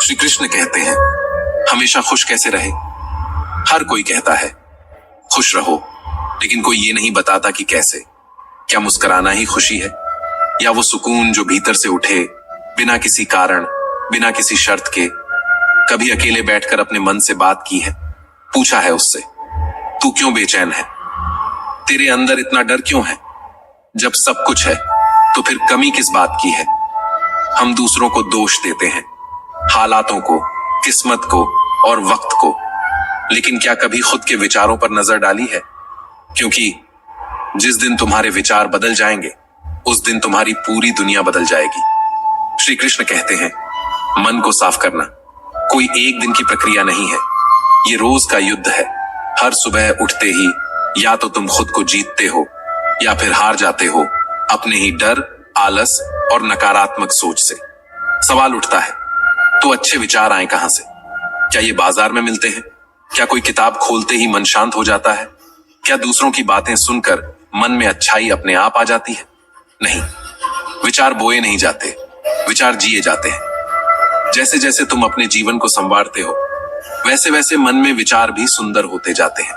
श्री कृष्ण कहते हैं, हमेशा खुश कैसे रहे। हर कोई कहता है खुश रहो, लेकिन कोई ये नहीं बताता कि कैसे। क्या मुस्कुराना ही खुशी है, या वो सुकून जो भीतर से उठे बिना किसी कारण, बिना किसी शर्त के। कभी अकेले बैठकर अपने मन से बात की है, पूछा है उससे, तू क्यों बेचैन है, तेरे अंदर इतना डर क्यों है। जब सब कुछ है तो फिर कमी किस बात की है। हम दूसरों को दोष देते हैं, हालातों को, किस्मत को और वक्त को, लेकिन क्या कभी खुद के विचारों पर नजर डाली है। क्योंकि जिस दिन तुम्हारे विचार बदल जाएंगे, उस दिन तुम्हारी पूरी दुनिया बदल जाएगी। श्री कृष्ण कहते हैं, मन को साफ करना कोई एक दिन की प्रक्रिया नहीं है, ये रोज का युद्ध है। हर सुबह उठते ही या तो तुम खुद को जीतते हो या फिर हार जाते हो अपने ही डर, आलस और नकारात्मक सोच से। सवाल उठता है, तो अच्छे विचार आए कहां से। क्या ये बाजार में मिलते हैं? क्या कोई किताब खोलते ही मन शांत हो जाता है? क्या दूसरों की बातें सुनकर मन में अच्छाई अपने आप आ जाती है? नहीं, विचार बोए नहीं जाते, विचार जिए जाते हैं। जैसे जैसे तुम अपने जीवन को संवारते हो, वैसे वैसे मन में विचार भी सुंदर होते जाते हैं।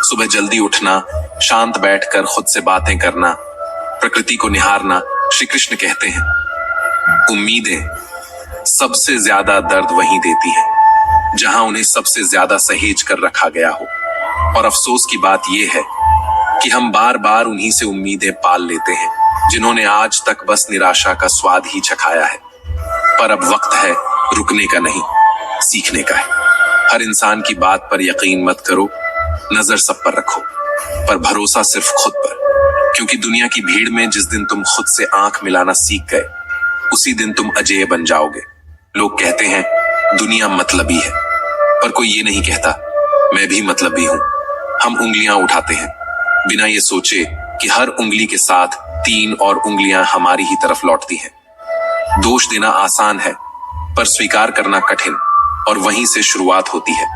सुबह जल्दी उठना, शांत बैठकर खुद से बातें करना, प्रकृति को निहारना। श्री कृष्ण कहते हैं, उम्मीदें सबसे ज्यादा दर्द वहीं देती हैं जहां उन्हें सबसे ज्यादा सहेज कर रखा गया हो। और अफसोस की बात यह है कि हम बार बार उन्हीं से उम्मीदें पाल लेते हैं जिन्होंने आज तक बस निराशा का स्वाद ही चखाया है। पर अब वक्त है रुकने का नहीं, सीखने का है। हर इंसान की बात पर यकीन मत करो, नजर सब पर रखो, पर भरोसा सिर्फ खुद पर। क्योंकि दुनिया की भीड़ में जिस दिन तुम खुद से आंख मिलाना सीख गए, उसी दिन तुम अजेय बन जाओगे। लोग कहते हैं दुनिया मतलबी है, पर कोई ये नहीं कहता मैं भी मतलबी हूं। हम उंगलियां उठाते हैं बिना ये सोचे कि हर उंगली के साथ 3 और उंगलियां हमारी ही तरफ लौटती हैं। दोष देना आसान है, पर स्वीकार करना कठिन, और वहीं से शुरुआत होती है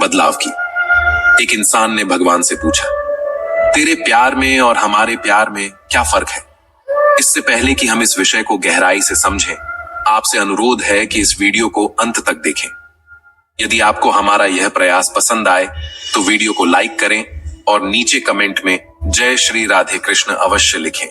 बदलाव की। एक इंसान ने भगवान से पूछा, तेरे प्यार में और हमारे प्यार में क्या फर्क है। इससे पहले कि हम इस विषय को गहराई से समझें, आपसे अनुरोध है कि इस वीडियो को अंत तक देखें। यदि आपको हमारा यह प्रयास पसंद आए तो वीडियो को लाइक करें और नीचे कमेंट में जय श्री राधे कृष्ण अवश्य लिखें।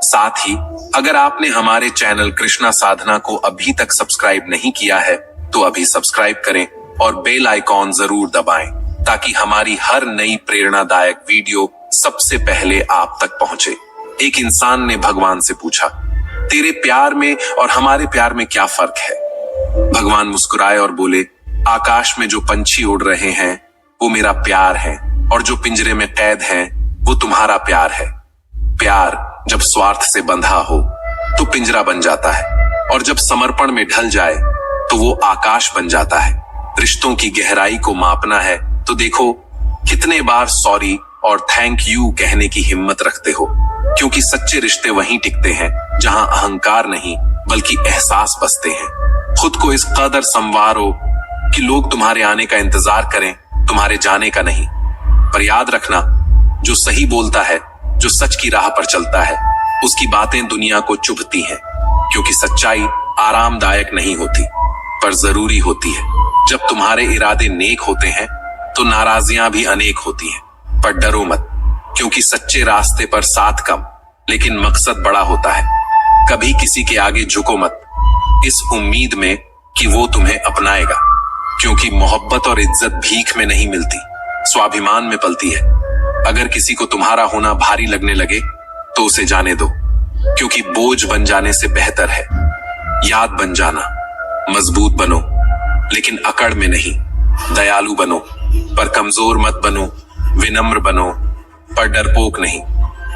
साथ ही अगर आपने हमारे चैनल कृष्णा साधना को अभी तक सब्सक्राइब नहीं किया है तो अभी सब्सक्राइब करें और बेल आइकॉन जरूर दबाएं, ताकि हमारी हर नई प्रेरणादायक वीडियो सबसे पहले आप तक पहुंचे। एक इंसान ने भगवान से पूछा, तेरे प्यार में और हमारे प्यार में क्या फर्क है। भगवान मुस्कुराए और बोले, आकाश में जो पंछी उड़ रहे हैं वो मेरा प्यार है, और जो पिंजरे में कैद हैं वो तुम्हारा प्यार है। प्यार जब स्वार्थ से बंधा हो तो पिंजरा बन जाता है, और जब समर्पण में ढल जाए तो वो आकाश बन जाता है। रिश्तों की गहराई को मापना है तो देखो कितने बार सॉरी और थैंक यू कहने की हिम्मत रखते हो। क्योंकि सच्चे रिश्ते वहीं टिकते हैं जहां अहंकार नहीं बल्कि एहसास बसते हैं। खुद को इस कदर संवारो कि लोग तुम्हारे आने का इंतजार करें, तुम्हारे जाने का नहीं। पर याद रखना, जो सही बोलता है, जो सच की राह पर चलता है, उसकी बातें दुनिया को चुभती हैं। क्योंकि सच्चाई आरामदायक नहीं होती, पर जरूरी होती है। जब तुम्हारे इरादे नेक होते हैं तो नाराजियां भी अनेक होती हैं। पर डरो मत, क्योंकि सच्चे रास्ते पर साथ कम लेकिन मकसद बड़ा होता है। कभी किसी के आगे झुको मत, इस उम्मीद में कि वो तुम्हें अपनाएगा। क्योंकि मोहब्बत और इज्जत भीख में नहीं मिलती, स्वाभिमान में पलती है। अगर किसी को तुम्हारा होना भारी लगने लगे तो उसे जाने दो, क्योंकि बोझ बन जाने से बेहतर है याद बन जाना। मजबूत बनो लेकिन अकड़ में नहीं, दयालु बनो पर कमजोर मत बनो, विनम्र बनो पर डरपोक नहीं,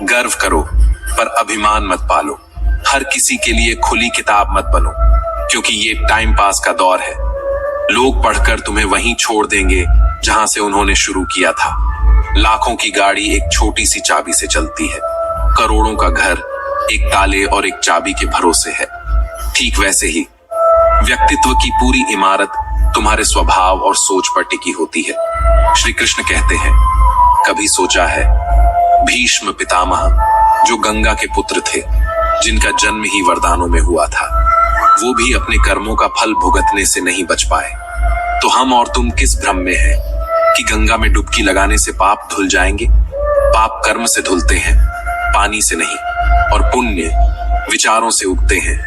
गर्व करो पर अभिमान मत पालो। हर किसी के लिए खुली किताब मत बनो, क्योंकि ये टाइम पास का दौर है। लोग पढ़कर तुम्हें वहीं छोड़ देंगे जहां से उन्होंने शुरू किया था। लाखों की गाड़ी एक छोटी सी चाबी से चलती है, करोड़ों का घर एक ताले और एक चाबी के भरोसे है। ठीक वैसे ही व्यक्तित्व की पूरी इमारत तुम्हारे स्वभाव और सोच पर टिकी होती है। श्री कृष्ण कहते हैं, कभी सोचा है भीष्म पितामह जो गंगा के पुत्र थे, जिनका जन्म ही वरदानों में हुआ था, वो भी अपने कर्मों का फल भुगतने से नहीं बच पाए, तो हम और तुम किस भ्रम में हैं कि गंगा में डुबकी लगाने से पाप धुल जाएंगे? पाप कर्म से धुलते हैं, पानी से नहीं, और पुण्य विचारों से उगते हैं,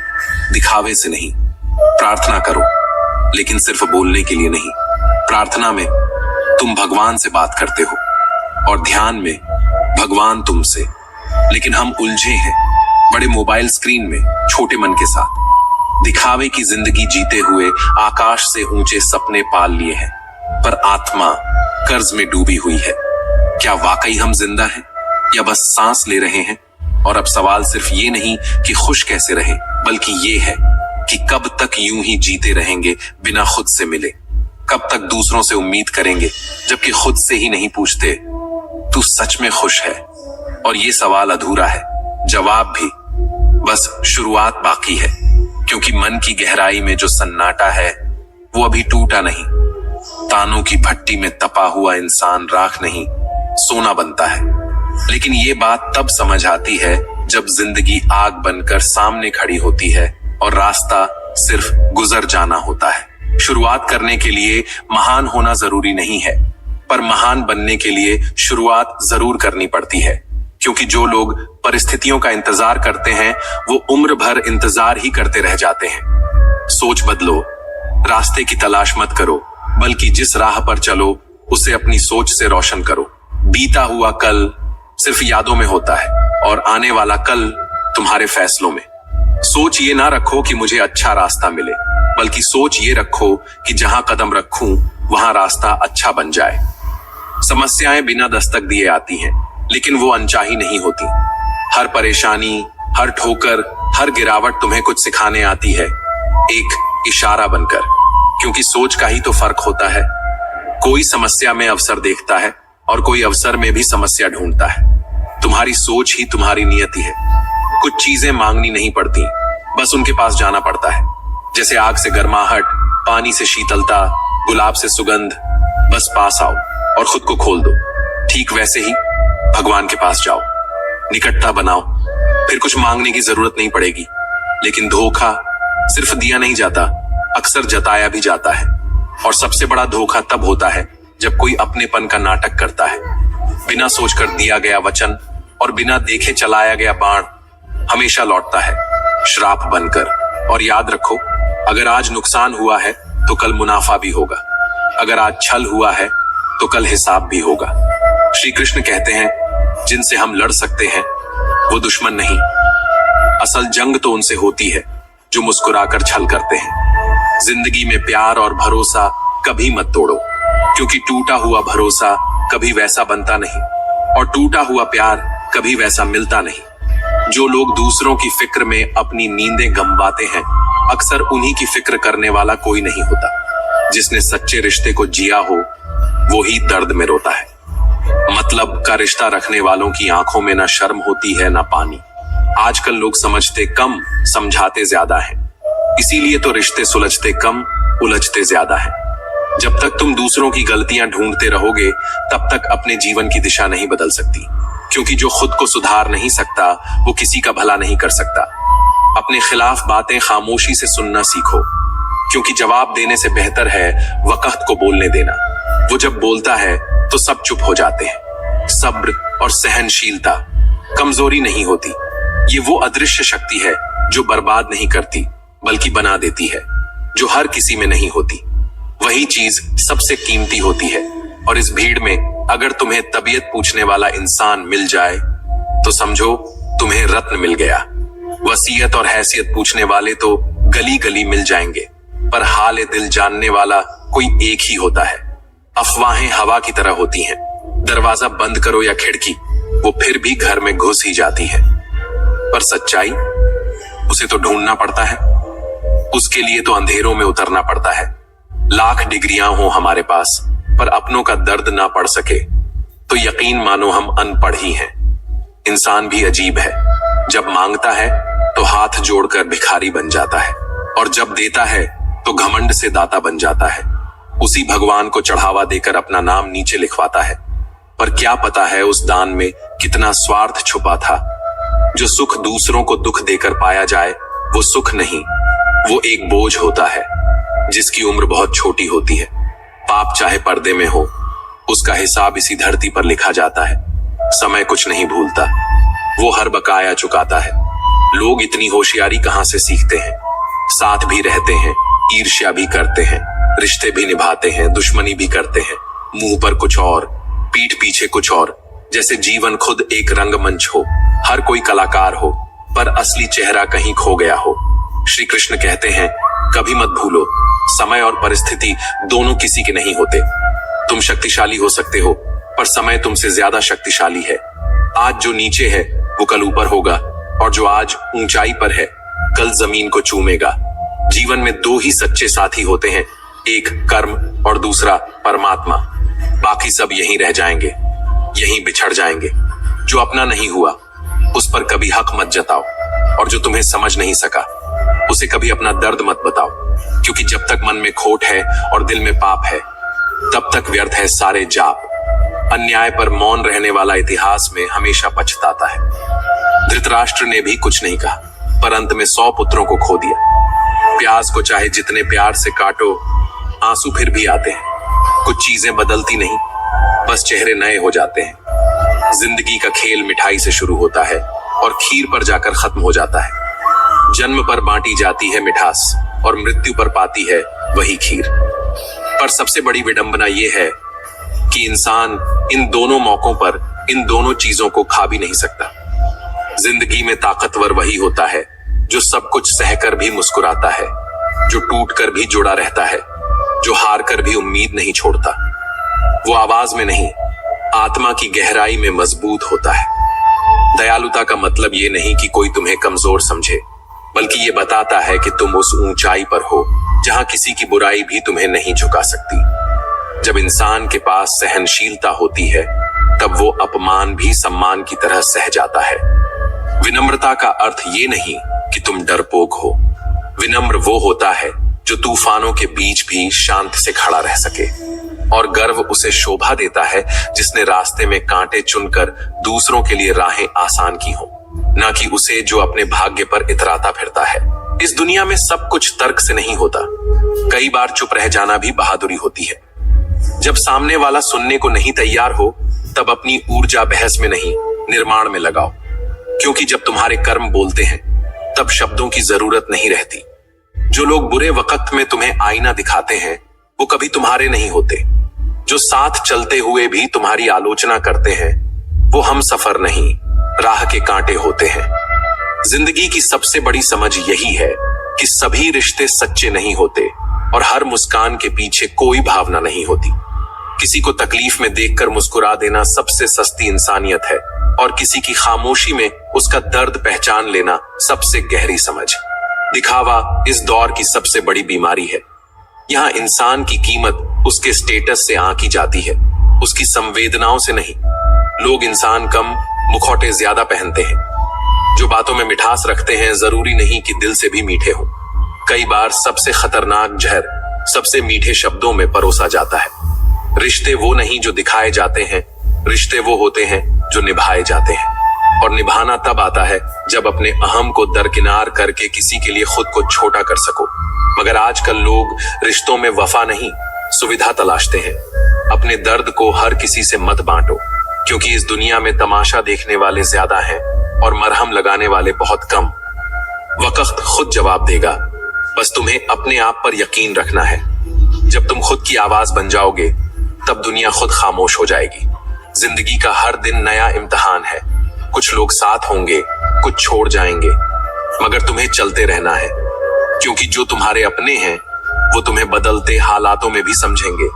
दिखावे से नहीं। प्रार्थना करो, लेकिन सिर्फ बोलने के लिए नहीं। प्रार्थना में तुम भगवान से बात करते हो, और ध्यान में भगवान तुमसे। लेकिन हम उलझे हैं बड़े मोबाइल स्क्रीन में, छोटे मन के साथ। दिखावे की जिंदगी जीते हुए आकाश से ऊंचे सपने पाल लिए हैं, पर आत्मा कर्ज में डूबी हुई है। क्या वाकई हम जिंदा हैं या बस सांस ले रहे हैं? और अब सवाल सिर्फ ये नहीं कि खुश कैसे रहें, बल्कि ये है कि कब तक यूं ही जीते रहेंगे बिना खुद से मिले? कब तक दूसरों से उम्मीद करेंगे जबकि खुद से ही नहीं पूछते तू सच में खुश है? और ये सवाल अधूरा है, जवाब भी बस शुरुआत बाकी है, क्योंकि मन की गहराई में जो सन्नाटा है वो अभी टूटा नहीं। तानों की भट्टी में तपा हुआ इंसान राख नहीं, सोना बनता है। लेकिन ये बात तब समझ आती है जब जिंदगी आग बनकर सामने खड़ी होती है और रास्ता सिर्फ गुजर जाना होता है। शुरुआत करने के लिए महान होना जरूरी नहीं है, पर महान बनने के लिए शुरुआत जरूर करनी पड़ती है। क्योंकि जो लोग परिस्थितियों का इंतजार करते हैं वो उम्र भर इंतजार ही करते रह जाते हैं। सोच बदलो, रास्ते की तलाश मत करो, बल्कि जिस राह पर चलो उसे अपनी सोच से रोशन करो। बीता हुआ कल सिर्फ यादों में होता है, और आने वाला कल तुम्हारे फैसलों में। सोच ये ना रखो कि मुझे अच्छा रास्ता मिले, बल्कि सोच ये रखो कि जहां कदम रखूं वहां रास्ता अच्छा बन जाए। समस्याएं बिना दस्तक दिए आती हैं, लेकिन वो अनचाही नहीं होती। हर परेशानी, हर ठोकर, हर गिरावट तुम्हें कुछ सिखाने आती है, एक इशारा बनकर। क्योंकि सोच का ही तो फर्क होता है। कोई समस्या में अवसर देखता है और कोई अवसर में भी समस्या ढूंढता है। तुम्हारी सोच ही तुम्हारी नियति है। कुछ चीजें मांगनी नहीं पड़ती, बस उनके पास जाना पड़ता है। जैसे आग से गर्माहट, पानी से शीतलता, गुलाब से सुगंध। बस पास आओ और खुद को खोल दो। ठीक वैसे ही भगवान के पास जाओ, निकटता बनाओ, फिर कुछ मांगने की जरूरत नहीं पड़ेगी। लेकिन धोखा सिर्फ दिया नहीं जाता, अक्सर जताया भी जाता है। और सबसे बड़ा धोखा तब होता है जब कोई अपनेपन का नाटक करता है। बिना सोचकर दिया गया वचन और बिना देखे चलाया गया बाण हमेशा लौटता है, श्राप बनकर। और याद रखो, अगर आज नुकसान हुआ है तो कल मुनाफा भी होगा। अगर आज छल हुआ है तो कल हिसाब भी होगा। श्री कृष्ण कहते हैं, जिनसे हम लड़ सकते हैं वो दुश्मन नहीं, असल जंग तो उनसे होती है जो मुस्कुराकर छल करते हैं। जिंदगी में प्यार और भरोसा कभी मत तोड़ो, क्योंकि टूटा हुआ भरोसा कभी वैसा बनता नहीं, और टूटा हुआ प्यार कभी वैसा मिलता नहीं। जो लोग दूसरों की फिक्र में अपनी नींदें गंवाते हैं, अक्सर उन्हीं की फिक्र करने वाला कोई नहीं होता। जिसने सच्चे रिश्ते को जिया हो वो ही दर्द में रोता है। मतलब का रिश्ता रखने वालों की आंखों में ना शर्म होती है ना पानी। आजकल लोग समझते कम, समझाते ज्यादा है। इसीलिए तो रिश्ते सुलझते कम, उलझते ज्यादा है। जब तक तुम दूसरों की गलतियां ढूंढते रहोगे तब तक अपने जीवन की दिशा नहीं बदल सकती। क्योंकि जो खुद को सुधार नहीं सकता वो किसी का भला नहीं कर सकता। अपने खिलाफ बातें खामोशी से सुनना सीखो, क्योंकि जवाब देने से बेहतर है वक़्त को बोलने देना। वो जब बोलता है तो सब चुप हो जाते हैं। सब्र और सहनशीलता कमजोरी नहीं होती, ये वो अदृश्य शक्ति है जो बर्बाद नहीं करती बल्कि बना देती है, जो हर किसी में नहीं होती। वही चीज सबसे कीमती होती है। और इस भीड़ में अगर तुम्हें तबीयत पूछने वाला इंसान मिल जाए तो समझो तुम्हें रत्न मिल गया। वसीयत और हैसियत पूछने वाले तो गली गली मिल जाएंगे, पर हाल दिल जानने वाला कोई एक ही होता है। अफवाहें हवा की तरह होती हैं, दरवाजा बंद करो या खिड़की, वो फिर भी घर में घुस ही जाती है। पर सच्चाई, उसे तो ढूंढना पड़ता है। उसके लिए तो अंधेरों में उतरना पड़ता है। लाख डिग्रियां हो हमारे पास, पर अपनों का दर्द ना पढ़ सके तो यकीन मानो हम अनपढ़ ही हैं। इंसान भी अजीब है, जब मांगता है तो हाथ जोड़कर भिखारी बन जाता है, और जब देता है तो घमंड से दाता बन जाता है। उसी भगवान को चढ़ावा देकर अपना नाम नीचे लिखवाता है। पर क्या पता है उस दान में कितना स्वार्थ छुपा था। जो सुख दूसरों को दुख देकर पाया जाए वो सुख नहीं, वो एक बोझ होता है जिसकी उम्र बहुत छोटी होती है। पाप चाहे पर्दे में हो, उसका हिसाब इसी धरती पर लिखा जाता है। समय कुछ नहीं भूलता, वो हर बकाया चुकाता है। लोग इतनी होशियारी कहां से सीखते हैं? साथ भी रहते हैं, ईर्ष्या भी करते हैं, रिश्ते भी निभाते हैं, दुश्मनी भी करते हैं। मुंह पर कुछ और, पीठ पीछे कुछ और, जैसे जीवन खुद एक रंगमंच हो, हर कोई कलाकार हो, पर असली चेहरा कहीं खो गया हो। श्री कृष्ण कहते हैं, कभी मत भूलो, समय और परिस्थिति दोनों किसी के नहीं होते। तुम शक्तिशाली हो सकते हो, पर समय तुमसे ज्यादा शक्तिशाली है। आज जो नीचे है वो कल ऊपर होगा, और जो आज ऊंचाई पर है कल जमीन को चूमेगा। जीवन में दो ही सच्चे साथी होते हैं, एक कर्म और दूसरा परमात्मा। बाकी सब यहीं रह जाएंगे, यहीं बिछड़ जाएंगे। जो अपना नहीं हुआ उस पर कभी हक मत जताओ, और जो तुम्हें समझ नहीं सका उसे कभी अपना दर्द मत बताओ, क्योंकि जब तक मन में खोट है और दिल में पाप है तब तक व्यर्थ है सारे जाप। अन्याय पर मौन रहने वाला इतिहास में हमेशा पछताता है। धृतराष्ट्र ने भी कुछ नहीं कहा, पर अंत में 100 पुत्रों को खो दिया। प्याज को चाहे जितने प्यार से काटो, आंसू फिर भी आते हैं। कुछ चीजें बदलती नहीं, बस चेहरे नए हो जाते हैं। जिंदगी का खेल मिठाई से शुरू होता है और खीर पर जाकर खत्म हो जाता है। जन्म पर बांटी जाती है मिठास और मृत्यु पर पाती है वही खीर। पर सबसे बड़ी विडंबना यह है कि इंसान इन दोनों मौकों पर इन दोनों चीजों को खा भी नहीं सकता। जिंदगी में ताकतवर वही होता है जो सब कुछ सहकर भी मुस्कुराता है, जो टूट कर भी जुड़ा रहता है, जो हार कर भी उम्मीद नहीं छोड़ता। वो आवाज में नहीं, आत्मा की गहराई में मजबूत होता है। दयालुता का मतलब ये नहीं कि कोई तुम्हें कमजोर समझे, बल्कि ये बताता है कि तुम उस ऊंचाई पर हो जहां किसी की बुराई भी तुम्हें नहीं झुका सकती। जब इंसान के पास सहनशीलता होती है तब वो अपमान भी सम्मान की तरह सह जाता है। विनम्रता का अर्थ ये नहीं कि तुम डरपोक हो। विनम्र वो होता है जो तूफानों के बीच भी शांत से खड़ा रह सके, और गर्व उसे शोभा देता है जिसने रास्ते में कांटे चुनकर दूसरों के लिए राहें आसान की हो, ना कि उसे जो अपने भाग्य पर इतराता फिरता है। इस दुनिया में सब कुछ तर्क से नहीं होता। कई बार चुप रह जाना भी बहादुरी होती है। जब सामने वाला सुनने को नहीं तैयार हो तब अपनी ऊर्जा बहस में नहीं, निर्माण में लगाओ, क्योंकि जब तुम्हारे कर्म बोलते हैं तब शब्दों की जरूरत नहीं रहती। जो लोग बुरे वक्त में तुम्हें आईना दिखाते हैं वो कभी तुम्हारे नहीं होते। जो साथ चलते हुए भी तुम्हारी आलोचना करते हैं वो हम सफर नहीं, राह के कांटे होते हैं। जिंदगी की सबसे बड़ी समझ यही है कि सभी रिश्ते सच्चे नहीं होते और हर मुस्कान के पीछे कोई भावना नहीं होती। किसी को तकलीफ में देखकर मुस्कुरा देना सबसे सस्ती इंसानियत है, और किसी की खामोशी में उसका दर्द पहचान लेना सबसे गहरी समझ। दिखावा इस दौर की सबसे बड़ी बीमारी है। यहाँ इंसान की कीमत उसके स्टेटस से आंकी जाती है, उसकी संवेदनाओं से नहीं। लोग इंसान कम, मुखौटे ज्यादा पहनते हैं। जो बातों में मिठास रखते हैं जरूरी नहीं कि दिल से भी मीठे हो। कई बार सबसे खतरनाक जहर सबसे मीठे शब्दों में परोसा जाता है। रिश्ते वो नहीं जो दिखाए जाते हैं, रिश्ते वो होते हैं जो निभाए जाते हैं। और निभाना तब आता है जब अपने अहम को दरकिनार करके किसी के लिए खुद को छोटा कर सको। मगर आजकल लोग रिश्तों में वफा नहीं, सुविधा तलाशते हैं। अपने दर्द को हर किसी से मत बांटो, क्योंकि इस दुनिया में तमाशा देखने वाले ज्यादा हैं और मरहम लगाने वाले बहुत कम। वक्त खुद जवाब देगा, बस तुम्हें अपने आप पर यकीन रखना है। जब तुम खुद की आवाज बन जाओगे तब दुनिया खुद खामोश हो जाएगी। जिंदगी का हर दिन नया इम्तिहान है। कुछ लोग साथ होंगे, कुछ छोड़ जाएंगे, मगर तुम्हें चलते रहना है, क्योंकि जो तुम्हारे अपने हैं वो तुम्हें बदलते हालातों में भी समझेंगे,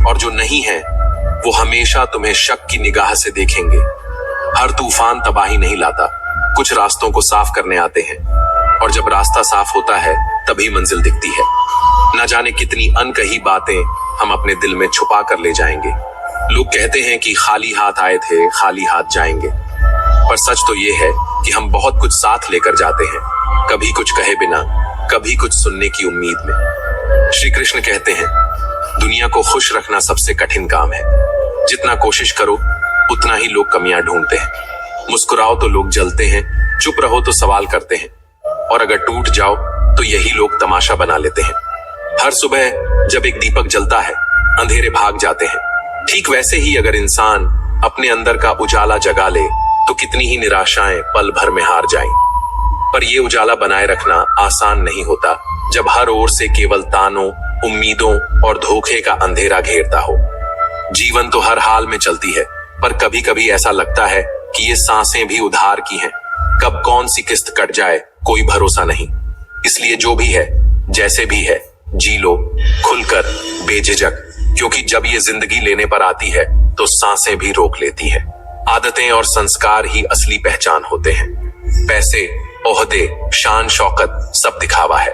और जो नहीं है वो हमेशा तुम्हें शक की निगाह से देखेंगे। हर तूफान तबाही नहीं लाता, कुछ रास्तों को साफ करने आते हैं, और जब रास्ता साफ होता है तभी मंजिल दिखती है। न जाने कितनी अनकही बातें हम अपने दिल में छुपा कर ले जाएंगे। लोग कहते हैं कि खाली हाथ आए थे, खाली हाथ जाएंगे, पर सच तो ये है कि हम बहुत कुछ साथ लेकर जाते हैं, कभी कुछ कहे बिना, कभी कुछ सुनने की उम्मीद में। श्री कृष्ण कहते हैं, दुनिया को खुश रखना सबसे कठिन काम है। जितना कोशिश करो उतना ही लोग कमियां ढूंढते हैं। मुस्कुराओ तो लोग जलते हैं, चुप रहो तो सवाल करते हैं, और अगर टूट जाओ तो यही लोग तमाशा बना लेते हैं। हर सुबह जब एक दीपक जलता है, अंधेरे भाग जाते हैं। ठीक वैसे ही अगर इंसान अपने अंदर का उजाला जगा ले तो कितनी ही निराशाएं पल भर में हार जाएं। पर यह उजाला बनाए रखना आसान नहीं होता जब हर ओर से केवल तानों, उम्मीदों और धोखे का अंधेरा घेरता हो। जीवन तो हर हाल में चलती है, पर कभी कभी ऐसा लगता है कि ये सांसें भी उधार की हैं। कब कौन सी किस्त कट जाए कोई भरोसा नहीं। इसलिए जो भी है, जैसे भी है, जी लो खुलकर, बेझिझक, क्योंकि जब ये जिंदगी लेने पर आती है तो सांसें भी रोक लेती है। आदतें और संस्कार ही असली पहचान होते हैं। पैसे, ओहदे, शान शौकत सब दिखावा है।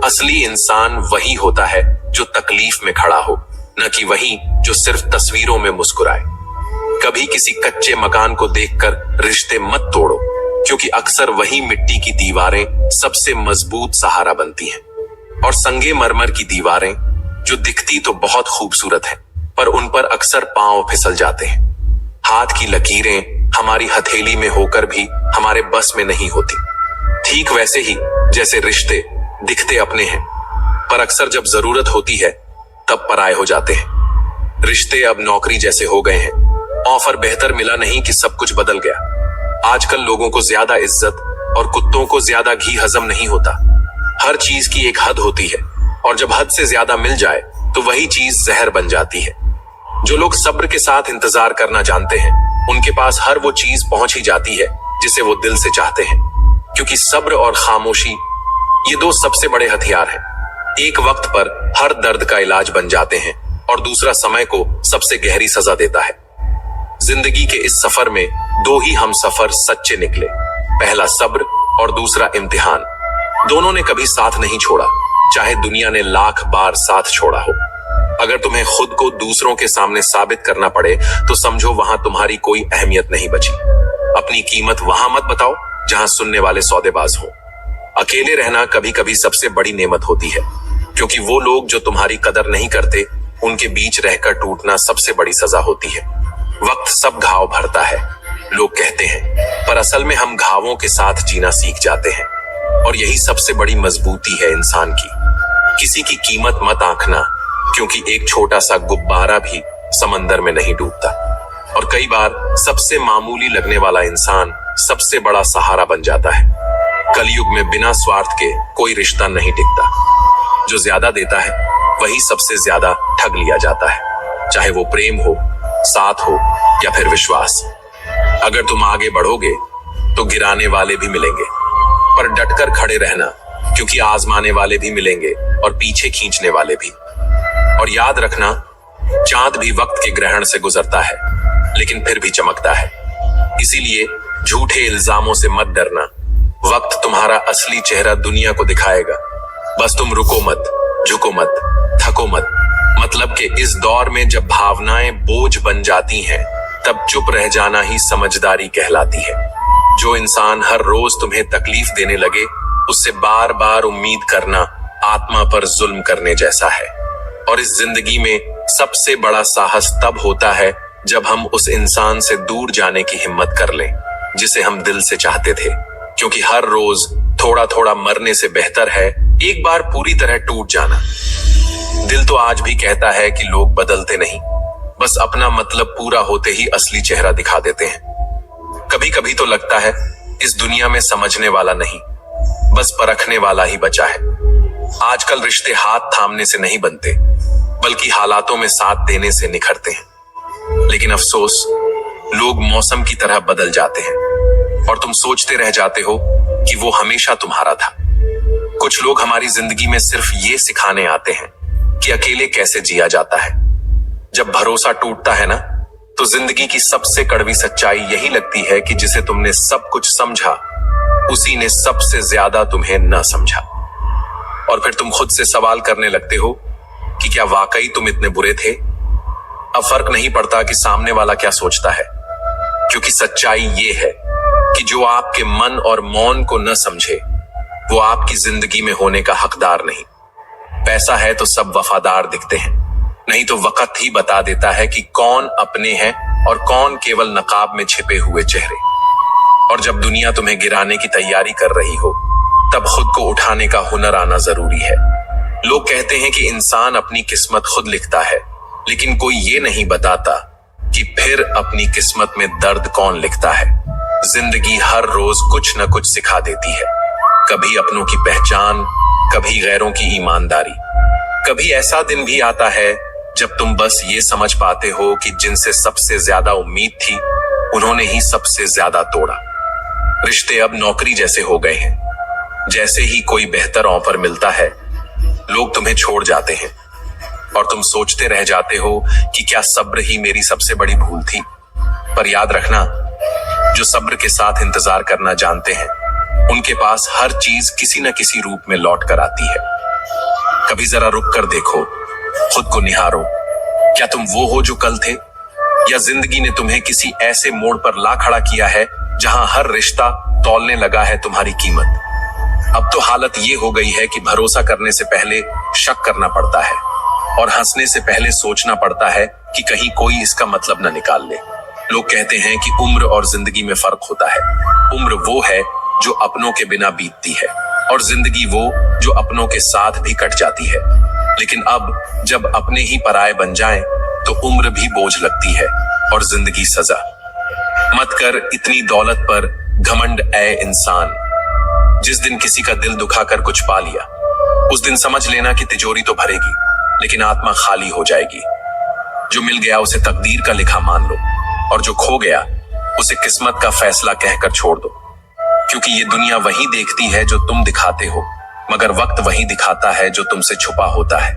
असली इंसान वही होता है जो तकलीफ में खड़ा हो, न कि वही जो सिर्फ तस्वीरों में मुस्कुराए। कभी किसी कच्चे मकान को देखकर रिश्ते मत तोड़ो, क्योंकि अक्सर वही मिट्टी की दीवारें सबसे मजबूत सहारा बनती हैं। और संगे मरमर की दीवारें जो दिखती तो बहुत खूबसूरत हैं, पर उन पर अक्सर पांव फिसल जाते हैं। हाथ की लकीरें हमारी हथेली में होकर भी हमारे बस में नहीं होती। ठीक वैसे ही जैसे रिश्ते दिखते अपने हैं, पर अक्सर जब जरूरत होती है तब पराये हो जाते हैं। रिश्ते अब नौकरी जैसे हो गए हैं। ऑफर बेहतर मिला नहीं कि सब कुछ बदल गया। आजकल लोगों को ज्यादा इज्जत और कुत्तों को ज्यादा घी हजम नहीं होता। हर चीज की एक हद होती है, और जब हद से ज्यादा मिल जाए तो वही चीज जहर बन जाती है। जो लोग सब्र के साथ इंतजार करना जानते हैं, उनके पास हर वो चीज पहुंच ही जाती है जिसे वो दिल से चाहते हैं। क्योंकि सब्र और खामोशी ये दो सबसे बड़े हथियार हैं। एक वक्त पर हर दर्द का इलाज बन जाते हैं और दूसरा समय को सबसे गहरी सजा देता है। जिंदगी के इस सफर में दो ही हम सफर सच्चे निकले, पहला सब्र और दूसरा इम्तिहान। दोनों ने कभी साथ नहीं छोड़ा, चाहे दुनिया ने लाख बार साथ छोड़ा हो। अगर तुम्हें खुद को दूसरों के सामने साबित करना पड़े तो समझो वहां तुम्हारी कोई अहमियत नहीं बची। अपनी कीमत वहां मत बताओ जहां सुनने वाले सौदेबाज हो। अकेले रहना कभी कभी सबसे बड़ी नेमत होती है, क्योंकि वो लोग जो तुम्हारी कदर नहीं करते, उनके बीच रहकर टूटना सबसे बड़ी सजा होती है। वक्त सब घाव भरता है, लोग कहते हैं, पर असल में हम घावों के साथ जीना सीख जाते हैं। और यही सबसे बड़ी मजबूती है इंसान की। किसी की कीमत मत आंकना, क्योंकि एक छोटा सा गुब्बारा भी समंदर में नहीं डूबता। और कई बार सबसे मामूली लगने वाला इंसान सबसे बड़ा सहारा बन जाता है। कलयुग में बिना स्वार्थ के कोई रिश्ता नहीं टिकता। जो ज्यादा देता है वही सबसे ज्यादा ठग लिया जाता है, चाहे वो प्रेम हो, साथ हो या फिर विश्वास। अगर तुम आगे बढ़ोगे तो गिराने वाले भी मिलेंगे, पर डटकर खड़े रहना, क्योंकि आजमाने वाले भी मिलेंगे और पीछे खींचने वाले भी। और याद रखना, चांद भी वक्त के ग्रहण से गुजरता है, लेकिन फिर भी चमकता है। इसीलिए झूठे इल्जामों से मत डरना। वक्त तुम्हारा असली चेहरा दुनिया को दिखाएगा। बस तुम रुको मत, झुको मत, थको मत। मतलब कि इस दौर में जब भावनाएं बोझ बन जाती हैं, तब चुप रह जाना ही समझदारी कहलाती है। जो इंसान हर रोज तुम्हें तकलीफ देने लगे, उससे बार बार उम्मीद करना आत्मा पर जुल्म करने जैसा है। और इस जिंदगी में सबसे बड़ा साहस तब होता है जब हम उस इंसान से दूर जाने की हिम्मत कर लें जिसे हम दिल से चाहते थे। क्योंकि हर रोज थोड़ा थोड़ा मरने से बेहतर है एक बार पूरी तरह टूट जाना। दिल तो आज भी कहता है कि लोग बदलते नहीं, बस अपना मतलब पूरा होते ही असली चेहरा दिखा देते हैं। कभी कभी तो लगता है इस दुनिया में समझने वाला नहीं, बस परखने वाला ही बचा है। आजकल रिश्ते हाथ थामने से नहीं बनते, बल्कि हालातों में साथ देने से निखरते हैं। लेकिन अफसोस, लोग मौसम की तरह बदल जाते हैं और तुम सोचते रह जाते हो कि वो हमेशा तुम्हारा था। कुछ लोग हमारी जिंदगी में सिर्फ ये सिखाने आते हैं कि अकेले कैसे जिया जाता है। जब भरोसा टूटता है ना, तो जिंदगी की सबसे कड़वी सच्चाई यही लगती है कि जिसे तुमने सब कुछ समझा, उसी ने सबसे ज्यादा तुम्हें न समझा। और फिर तुम खुद से सवाल करने लगते हो कि क्या वाकई तुम इतने बुरे थे? अब फर्क नहीं पड़ता कि सामने वाला क्या सोचता है, क्योंकि सच्चाई ये है कि जो आपके मन और मौन को न समझे, वो आपकी जिंदगी में होने का हकदार नहीं। पैसा है तो सब वफादार दिखते हैं, नहीं तो वक्त ही बता देता है कि कौन अपने हैं और कौन केवल नकाब में छिपे हुए चेहरे। और जब दुनिया तुम्हें गिराने की तैयारी कर रही हो, तब खुद को उठाने का हुनर आना जरूरी है। लोग कहते हैं कि इंसान अपनी किस्मत खुद लिखता है, लेकिन कोई ये नहीं बताता कि फिर अपनी किस्मत में दर्द कौन लिखता है। जिंदगी हर रोज कुछ न कुछ सिखा देती है, कभी अपनों की पहचान, कभी गैरों की ईमानदारी। कभी ऐसा दिन भी आता है जब तुम बस ये समझ पाते हो कि जिनसे सबसे ज्यादा उम्मीद थी, उन्होंने ही सबसे ज्यादा तोड़ा। रिश्ते अब नौकरी जैसे हो गए हैं। जैसे ही कोई बेहतर ऑफर मिलता है, लोग तुम्हें छोड़ जाते हैं और तुम सोचते रह जाते हो कि क्या सब्र ही मेरी सबसे बड़ी भूल थी। पर याद रखना, जो सब्र के साथ इंतजार करना जानते हैं, उनके पास हर चीज किसी न किसी रूप में लौट कर आती है। कभी जरा रुक कर देखो, खुद को निहारो। क्या तुम वो हो जो कल थे, या जिंदगी ने तुम्हें किसी ऐसे मोड़ पर ला खड़ा किया है जहां हर रिश्ता तौलने लगा है तुम्हारी कीमत। अब तो हालत ये हो गई है कि भरोसा करने से पहले शक करना पड़ता है और हंसने से पहले सोचना पड़ता है कि कहीं कोई इसका मतलब न निकाल ले। लोग कहते हैं कि उम्र और जिंदगी में फर्क होता है। उम्र वो है जो अपनों के बिना बीतती है और जिंदगी वो जो अपनों के साथ भी कट जाती है। लेकिन अब जब अपने ही पराये बन जाएं, तो उम्र भी बोझ लगती है और जिंदगी सजा। मत कर इतनी दौलत पर घमंड ऐ इंसान। जिस दिन किसी का दिल दुखाकर कुछ पा लिया, उस दिन समझ लेना कि तिजोरी तो भरेगी, लेकिन आत्मा खाली हो जाएगी। जो मिल गया उसे तकदीर का लिखा मान लो, और जो खो गया उसे किस्मत का फैसला कहकर छोड़ दो। क्योंकि ये दुनिया वही देखती है जो तुम दिखाते हो, मगर वक्त वही दिखाता है जो तुमसे छुपा होता है।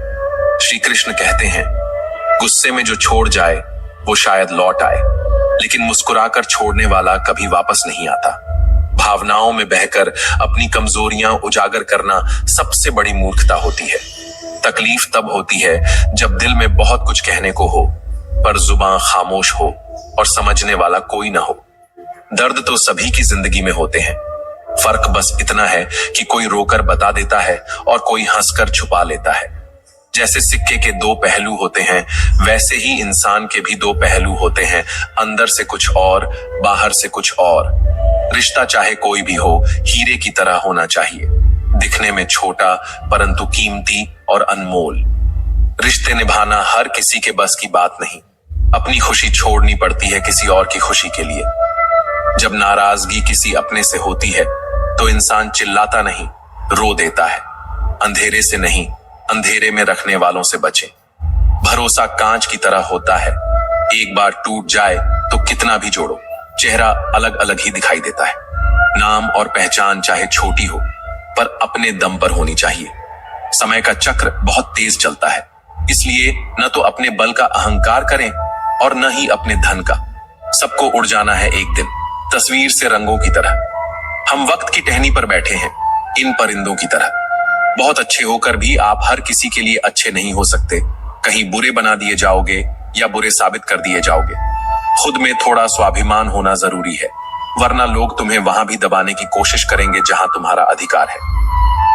श्री कृष्ण कहते हैं, गुस्से में जो छोड़ जाए वो शायद लौट आए, लेकिन मुस्कुराकर छोड़ने वाला कभी वापस नहीं आता। भावनाओं में बहकर अपनी कमजोरियां उजागर करना सबसे बड़ी मूर्खता होती है। तकलीफ तब होती है जब दिल में बहुत कुछ कहने को हो, पर जुबान खामोश हो और समझने वाला कोई ना हो। दर्द तो सभी की जिंदगी में होते हैं, फर्क बस इतना है कि कोई रोकर बता देता है और कोई हंसकर छुपा लेता है। जैसे सिक्के के दो पहलू होते हैं, वैसे ही इंसान के भी दो पहलू होते हैं, अंदर से कुछ और, बाहर से कुछ और। रिश्ता चाहे कोई भी हो, हीरे की तरह होना चाहिए, दिखने में छोटा परंतु कीमती और अनमोल। रिश्ते निभाना हर किसी के बस की बात नहीं। अपनी खुशी छोड़नी पड़ती है किसी और की खुशी के लिए। जब नाराजगी किसी अपने से होती है, तो इंसान चिल्लाता नहीं, रो देता है। अंधेरे से नहीं, अंधेरे में रखने वालों से बचे। भरोसा कांच की तरह होता है, एक बार टूट जाए तो कितना भी जोड़ो, चेहरा अलग अलग ही दिखाई देता है। नाम और पहचान चाहे छोटी हो, पर अपने दम पर होनी चाहिए। समय का चक्र बहुत तेज चलता है, इसलिए न तो अपने बल का अहंकार करें और न ही अपने धन का। सबको उड़ जाना है एक दिन, तस्वीर से रंगों की तरह। हम वक्त की टहनी पर बैठे हैं, इन परिंदों की तरह। बहुत अच्छे होकर भी आप हर किसी के लिए अच्छे नहीं हो सकते। कहीं बुरे बना दिए जाओगे या बुरे साबित कर दिए जाओगे। खुद में थोड़ा स्वाभिमान होना जरूरी है, वरना लोग तुम्हें वहां भी दबाने की कोशिश करेंगे जहां तुम्हारा अधिकार है।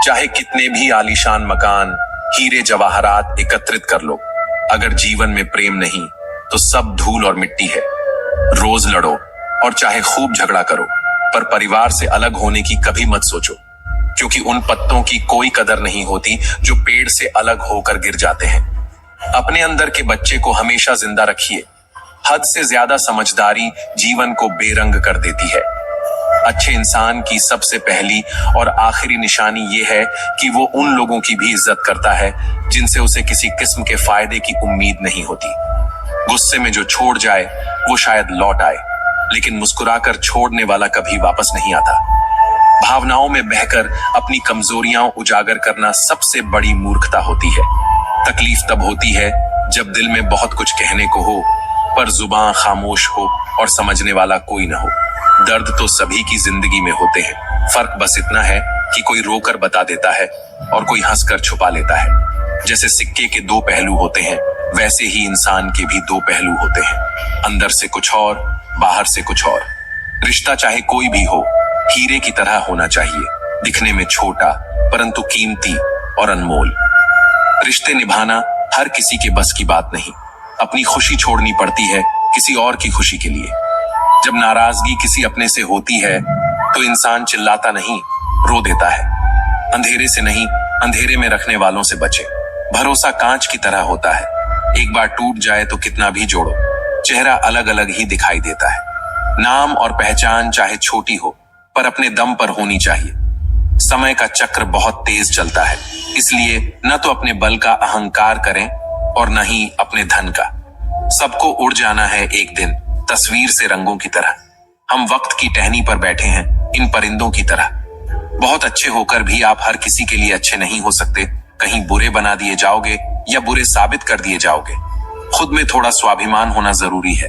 चाहे कितने भी आलीशान मकान, हीरे जवाहरात एकत्रित कर लो, अगर जीवन में प्रेम नहीं तो सब धूल और मिट्टी है। रोज लड़ो और चाहे खूब झगड़ा करो, पर परिवार से अलग होने की कभी मत सोचो, क्योंकि उन पत्तों की कोई कदर नहीं होती जो पेड़ से अलग होकर गिर जाते हैं। अपने अंदर के बच्चे को हमेशा जिंदा रखिए। हद से ज्यादा समझदारी जीवन को बेरंग कर देती है। अच्छे इंसान की सबसे पहली और आखिरी निशानी ये है कि वो उन लोगों की भी इज्जत करता है जिनसे उसे किसी किस्म के फायदे की उम्मीद नहीं होती। गुस्से में जो छोड़ जाए वो शायद लौट आए, लेकिन मुस्कुराकर छोड़ने वाला कभी वापस नहीं आता। भावनाओं में बहकर अपनी कमजोरियां उजागर करना सबसे बड़ी मूर्खता होती है। तकलीफ तब होती है जब दिल में बहुत कुछ कहने को हो, पर जुबान खामोश हो और समझने वाला कोई ना हो। दर्द तो सभी की जिंदगी में होते हैं, फर्क बस इतना है कि कोई रोकर बता देता है और कोई हंसकर छुपा लेता है। जैसे सिक्के के दो पहलू होते हैं, वैसे ही इंसान के भी दो पहलू होते हैं, अंदर से कुछ और, बाहर से कुछ और। रिश्ता चाहे कोई भी हो, हीरे की तरह होना चाहिए, दिखने में छोटा परंतु कीमती और अनमोल। रिश्ते निभाना हर किसी के बस की बात नहीं। अपनी खुशी छोड़नी पड़ती है किसी और की खुशी के लिए। जब नाराजगी किसी अपने से होती है, तो इंसान चिल्लाता नहीं, रो देता है। अंधेरे से नहीं, अंधेरे में रखने वालों से बचे। भरोसा कांच की तरह होता है, एक बार टूट जाए तो कितना भी जोड़ो, चेहरा अलग अलग ही दिखाई देता है। नाम और पहचान चाहे छोटी हो, पर अपने दम पर होनी चाहिए। समय का चक्र बहुत तेज चलता है, इसलिए न तो अपने बल का अहंकार करें और न ही अपने धन का। सबको उड़ जाना है एक दिन, तस्वीर से रंगों की तरह। हम वक्त की टहनी पर बैठे हैं, इन परिंदों की तरह। बहुत अच्छे होकर भी आप हर किसी के लिए अच्छे नहीं हो सकते। कहीं बुरे बना दिए जाओगे या बुरे साबित कर दिए जाओगे। खुद में थोड़ा स्वाभिमान होना जरूरी है,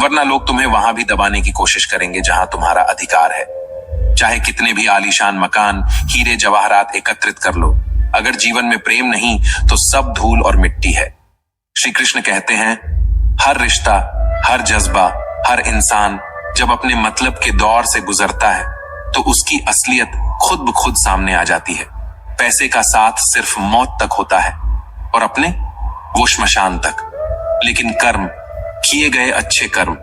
वरना लोग तुम्हें वहां भी दबाने की कोशिश करेंगे जहां तुम्हारा अधिकार है। चाहे कितने भी आलीशान मकान, हीरे जवाहरात एकत्रित कर लो, अगर जीवन में प्रेम नहीं तो सब धूल और मिट्टी है। श्री कृष्ण कहते हैं, हर रिश्ता, हर जज्बा, हर इंसान जब अपने मतलब के दौर से गुजरता है तो उसकी असलियत खुद ब खुद सामने आ जाती है। पैसे का साथ सिर्फ मौत तक होता है और अपने वो श्मशान तक। लेकिन कर्म, किए गए अच्छे कर्म,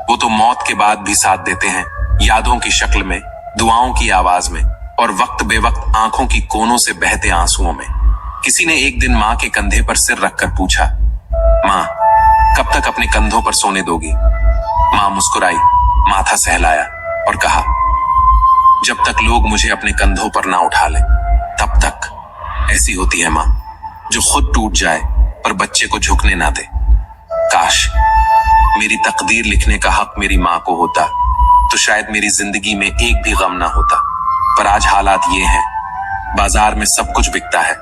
वो तो मौत के बाद भी साथ देते हैं, यादों की शक्ल में, दुआओं की आवाज में और वक्त बेवक्त आंखों की कोनों से बहते आंसुओं में। किसी ने एक दिन मां के कंधे पर सिर रखकर पूछा, मां कब तक अपने कंधों पर सोने दोगी? मां मुस्कुराई, माथा सहलाया और कहा, जब तक लोग मुझे अपने कंधों पर ना उठा ले तब तक। ऐसी होती है मां, जो खुद टूट जाए पर बच्चे को झुकने ना दे। काश मेरी तकदीर लिखने का हक मेरी मां को होता तो शायद मेरी जिंदगी में एक भी गम ना होता। पर आज हालात ये हैं, बाजार में सब कुछ बिकता है,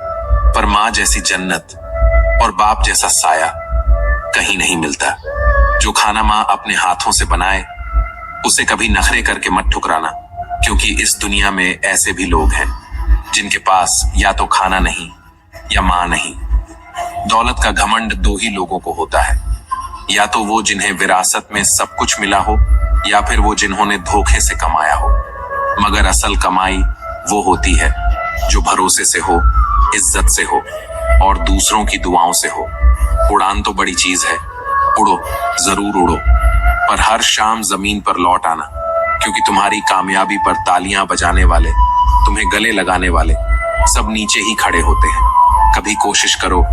पर मां जैसी जन्नत और बाप जैसा साया कहीं नहीं मिलता। जो खाना मां अपने हाथों से बनाए उसे कभी नखरे करके मत ठुकराना, क्योंकि इस दुनिया में ऐसे भी लोग हैं जिनके पास या तो खाना नहीं या मां नहीं। दौलत का घमंड दो ही लोगों को होता है, या तो वो जिन्हें विरासत में सब कुछ मिला हो या फिर वो जिन्होंने धोखे से कमाया हो। मगर असल कमाई वो होती है जो भरोसे से हो, इज्जत से हो और दूसरों की दुआओं से हो। उड़ान तो बड़ी चीज है, उड़ो, जरूर उड़ो, पर हर शाम जमीन पर लौट आना, क्योंकि तुम्हारी कामयाबी पर तालियां बजाने वाले, तुम्हें गले लगाने वाले सब नीचे ही खड़े होते हैं। कभी कोशिश करो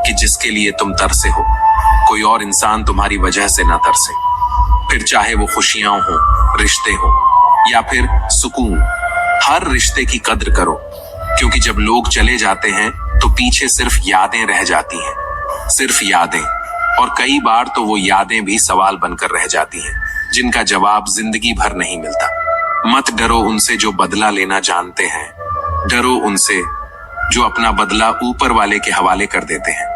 कि जिसके लिए तुम तरसे हो कोई और इंसान तुम्हारी वजह से ना तरसे। फिर चाहे वो खुशियां हो, रिश्ते हो या फिर सुकून, हर रिश्ते की कद्र करो, क्योंकि जब लोग चले जाते हैं तो पीछे सिर्फ यादें रह जाती हैं, सिर्फ यादें। और कई बार तो वो यादें भी सवाल बनकर रह जाती हैं, जिनका जवाब जिंदगी भर नहीं मिलता। मत डरो उनसे जो बदला लेना जानते हैं, डरो उनसे जो अपना बदला ऊपर वाले के हवाले कर देते हैं।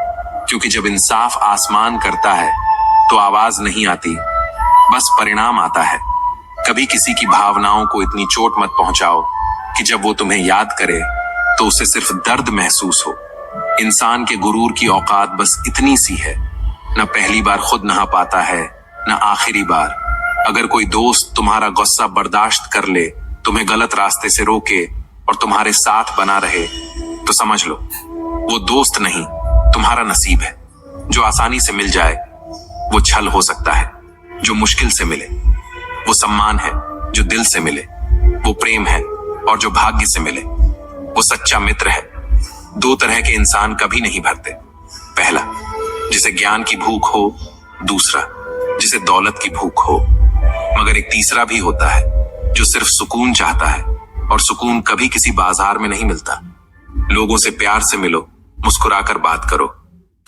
क्योंकि जब इंसाफ आसमान करता है तो आवाज नहीं आती, बस परिणाम आता है। कभी किसी की भावनाओं को इतनी चोट मत पहुंचाओ कि जब वो तुम्हें याद करे तो उसे सिर्फ दर्द महसूस हो। इंसान के गुरूर की औकात बस इतनी सी है, न पहली बार खुद नहा पाता है न आखिरी बार। अगर कोई दोस्त तुम्हारा गुस्सा बर्दाश्त कर ले, तुम्हें गलत रास्ते से रोके और तुम्हारे साथ बना रहे, तो समझ लो वो दोस्त नहीं, तुम्हारा नसीब है। जो आसानी से मिल जाए वो छल हो सकता है, जो मुश्किल से मिले वो सम्मान है, जो दिल से मिले वो प्रेम है और जो भाग्य से मिले वो सच्चा मित्र है। दो तरह के इंसान कभी नहीं भरते, पहला जिसे ज्ञान की भूख हो, दूसरा जिसे दौलत की भूख हो। मगर एक तीसरा भी होता है जो सिर्फ सुकून चाहता है, और सुकून कभी किसी बाजार में नहीं मिलता। लोगों से प्यार से मिलो, मुस्कुराकर बात करो,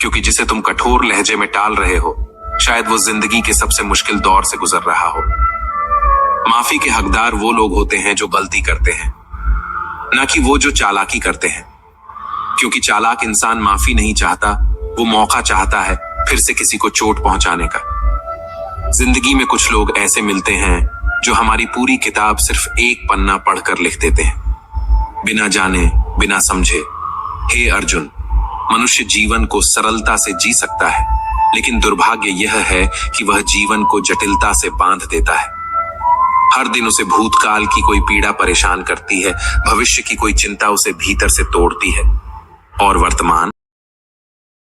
क्योंकि जिसे तुम कठोर लहजे में टाल रहे हो शायद वो जिंदगी के सबसे मुश्किल दौर से गुजर रहा हो। माफी के हकदार वो लोग होते हैं जो गलती करते हैं, न कि वो जो चालाकी करते हैं। क्योंकि चालाक इंसान माफी नहीं चाहता, वो मौका चाहता है फिर से किसी को चोट पहुंचाने का। जिंदगी में कुछ लोग ऐसे मिलते हैं जो हमारी पूरी किताब सिर्फ एक पन्ना पढ़कर लिख देते हैं, बिना जाने बिना समझे। हे अर्जुन, मनुष्य जीवन को सरलता से जी सकता है, लेकिन दुर्भाग्य यह है कि वह जीवन को जटिलता से बांध देता है। हर दिन उसे भूतकाल की कोई पीड़ा परेशान करती है, भविष्य की कोई चिंता उसे भीतर से तोड़ती है, और वर्तमान